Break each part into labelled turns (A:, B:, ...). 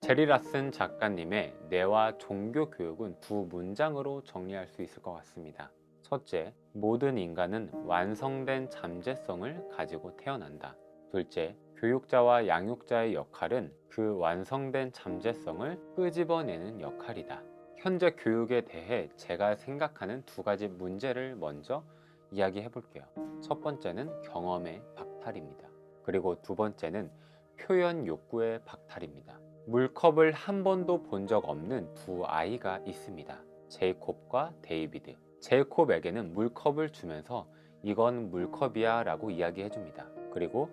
A: 제리 라슨 작가님의 뇌와 종교 교육은 두 문장으로 정리할 수 있을 것 같습니다. 첫째, 모든 인간은 완성된 잠재성을 가지고 태어난다. 둘째, 교육자와 양육자의 역할은 그 완성된 잠재성을 끄집어내는 역할이다. 현재 교육에 대해 제가 생각하는 두 가지 문제를 먼저 이야기해 볼게요. 첫 번째는 경험의 박탈입니다. 그리고 두 번째는 표현 욕구의 박탈입니다. 물컵을 한 번도 본 적 없는 두 아이가 있습니다. 제이콥과 데이비드. 제이콥에게는 물컵을 주면서 이건 물컵이야 라고 이야기해 줍니다. 그리고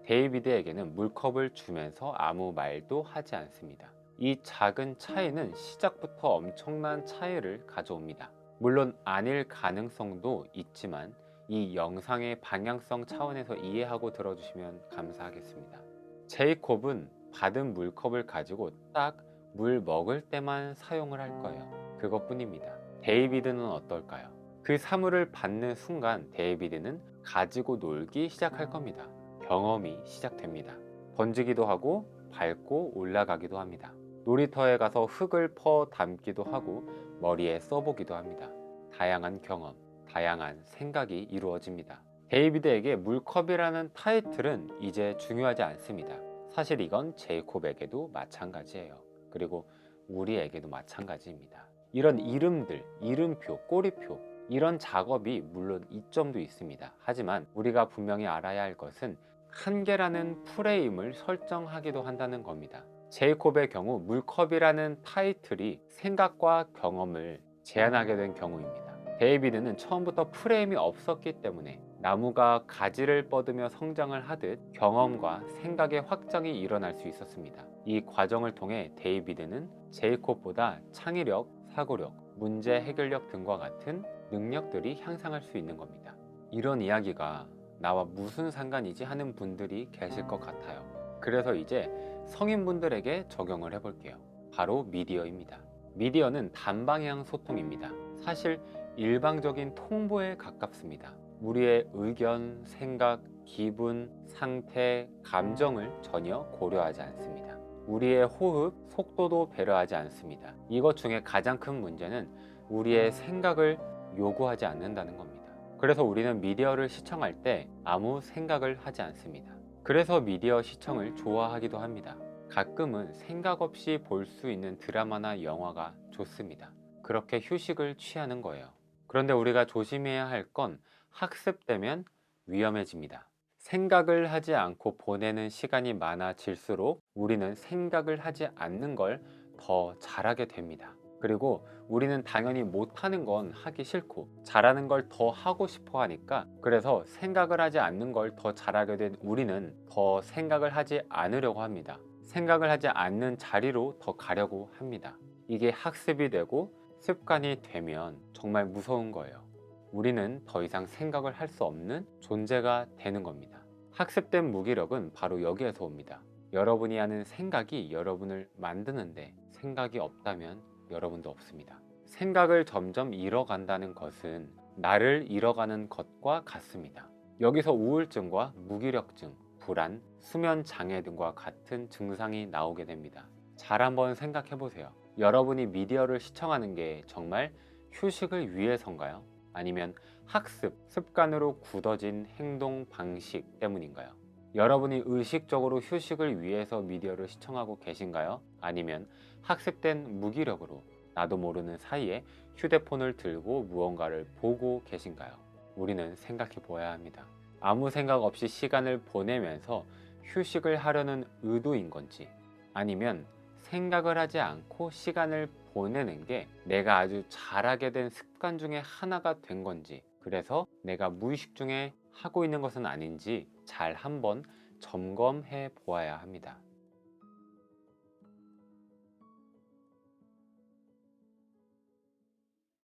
A: 데이비드에게는 물컵을 주면서 아무 말도 하지 않습니다. 이 작은 차이는 시작부터 엄청난 차이를 가져옵니다. 물론 아닐 가능성도 있지만 이 영상의 방향성 차원에서 이해하고 들어주시면 감사하겠습니다. 제이콥은 받은 물컵을 가지고 딱 물 먹을 때만 사용을 할 거예요. 그것뿐입니다. 데이비드는 어떨까요? 그 사물을 받는 순간 데이비드는 가지고 놀기 시작할 겁니다. 경험이 시작됩니다. 던지기도 하고 밟고 올라가기도 합니다. 놀이터에 가서 흙을 퍼 담기도 하고 머리에 써보기도 합니다. 다양한 경험, 다양한 생각이 이루어집니다. 데이비드에게 물컵이라는 타이틀은 이제 중요하지 않습니다. 사실 이건 제이콥에게도 마찬가지예요. 그리고 우리에게도 마찬가지입니다. 이런 이름들, 이름표, 꼬리표 이런 작업이 물론 이점도 있습니다. 하지만 우리가 분명히 알아야 할 것은 한계라는 프레임을 설정하기도 한다는 겁니다. 제이콥의 경우 물컵이라는 타이틀이 생각과 경험을 제한하게 된 경우입니다. 데이비드는 처음부터 프레임이 없었기 때문에 나무가 가지를 뻗으며 성장을 하듯 경험과 생각의 확장이 일어날 수 있었습니다. 이 과정을 통해 데이비드는 제이콥보다 창의력, 사고력, 문제 해결력 등과 같은 능력들이 향상할 수 있는 겁니다. 이런 이야기가 나와 무슨 상관이지 하는 분들이 계실 것 같아요. 그래서 이제 성인분들에게 적용을 해볼게요. 바로 미디어입니다. 미디어는 단방향 소통입니다. 사실 일방적인 통보에 가깝습니다. 우리의 의견, 생각, 기분, 상태, 감정을 전혀 고려하지 않습니다. 우리의 호흡, 속도도 배려하지 않습니다. 이것 중에 가장 큰 문제는 우리의 생각을 요구하지 않는다는 겁니다. 그래서 우리는 미디어를 시청할 때 아무 생각을 하지 않습니다. 그래서 미디어 시청을 좋아하기도 합니다. 가끔은 생각 없이 볼 수 있는 드라마나 영화가 좋습니다. 그렇게 휴식을 취하는 거예요. 그런데 우리가 조심해야 할 건 학습되면 위험해집니다. 생각을 하지 않고 보내는 시간이 많아질수록 우리는 생각을 하지 않는 걸 더 잘하게 됩니다. 그리고 우리는 당연히 못하는 건 하기 싫고 잘하는 걸 더 하고 싶어 하니까 그래서 생각을 하지 않는 걸 더 잘하게 된 우리는 더 생각을 하지 않으려고 합니다. 생각을 하지 않는 자리로 더 가려고 합니다. 이게 학습이 되고 습관이 되면 정말 무서운 거예요. 우리는 더 이상 생각을 할 수 없는 존재가 되는 겁니다. 학습된 무기력은 바로 여기에서 옵니다. 여러분이 하는 생각이 여러분을 만드는데 생각이 없다면 여러분도 없습니다. 생각을 점점 잃어간다는 것은 나를 잃어가는 것과 같습니다. 여기서 우울증과 무기력증, 불안, 수면 장애 등과 같은 증상이 나오게 됩니다. 잘 한번 생각해 보세요. 여러분이 미디어를 시청하는 게 정말 휴식을 위해서인가요? 아니면 학습, 습관으로 굳어진 행동 방식 때문인가요? 여러분이 의식적으로 휴식을 위해서 미디어를 시청하고 계신가요? 아니면 학습된 무기력으로 나도 모르는 사이에 휴대폰을 들고 무언가를 보고 계신가요? 우리는 생각해 보아야 합니다. 아무 생각 없이 시간을 보내면서 휴식을 하려는 의도인 건지 아니면 생각을 하지 않고 시간을 보내는 게 내가 아주 잘하게 된 습관 중에 하나가 된 건지 그래서 내가 무의식 중에 하고 있는 것은 아닌지 잘 한번 점검해 보아야 합니다.